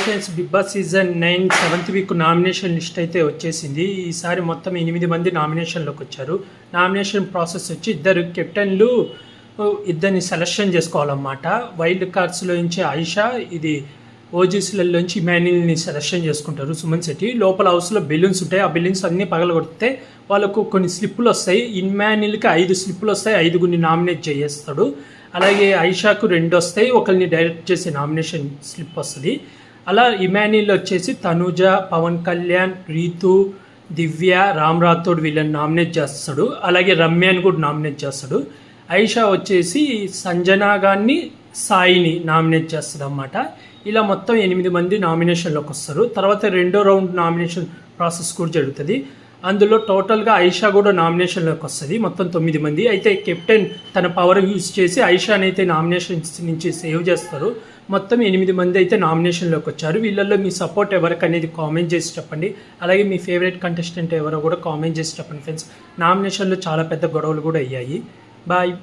Friends, Bigg Boss season 9 7th week nomination list అయితే వచ్చేసింది. ఈసారి మొత్తం 8 మంది నామినేషన్లోకి వచ్చారు. నామినేషన్ ప్రాసెస్ వచ్చి ఇద్దరు కెప్టెన్లు ఇద్దరిని సెలెక్షన్ చేసుకోవాలన్నమాట. వైల్డ్ కార్డ్స్లో నుంచి ఆయిషా, ఇది ఓజీసీలలోంచి ఇమాన్యుల్ని సెలెక్షన్ చేసుకుంటారు. సుమన్ శెట్టి లోపల హౌస్లో బెలూన్స్ ఉంటాయి. ఆ బెలూన్స్ అన్నీ పగలగొడితే వాళ్ళకు కొన్ని స్లిప్పులు వస్తాయి. ఇమాన్యుల్కి 5 స్లిప్పులు వస్తాయి. 5గురిని నామినేట్ చేస్తాడు. అలాగే ఆయిషాకు 2 వస్తాయి. ఒకరిని డైరెక్ట్ చేసే నామినేషన్ స్లిప్ వస్తుంది. అలా ఇమాన్యుల్ వచ్చేసి తనుజ, పవన్ కళ్యాణ్, రీతు, దివ్య, రామ్ రాథోడ్ వీళ్ళని నామినేట్ చేస్తాడు. అలాగే రమ్యాని కూడా నామినేట్ చేస్తాడు. ఆయిషా వచ్చేసి సంజనా గారిని, సాయిని నామినేట్ చేస్తుంది అన్నమాట. ఇలా మొత్తం 8 మంది నామినేషన్లోకి వస్తారు. తర్వాత రెండో రౌండ్ నామినేషన్ ప్రాసెస్ కూడా జరుగుతుంది. అందులో టోటల్గా ఆయిషా కూడా నామినేషన్లోకి వస్తుంది. మొత్తం 9 మంది. అయితే కెప్టెన్ తన పవర్ యూజ్ చేసి ఆయిషాని అయితే నామినేషన్స్ నుంచి సేవ్ చేస్తారు. మొత్తం 8 మంది అయితే నామినేషన్లోకి వచ్చారు. వీళ్ళల్లో మీ సపోర్ట్ ఎవరికి అనేది కామెంట్ చేసి చెప్పండి. అలాగే మీ ఫేవరెట్ కంటెస్టెంట్ ఎవరో కూడా కామెంట్ చేసి చెప్పండి ఫ్రెండ్స్. నామినేషన్లో చాలా పెద్ద గొడవలు కూడా అయ్యాయి. బాయ్.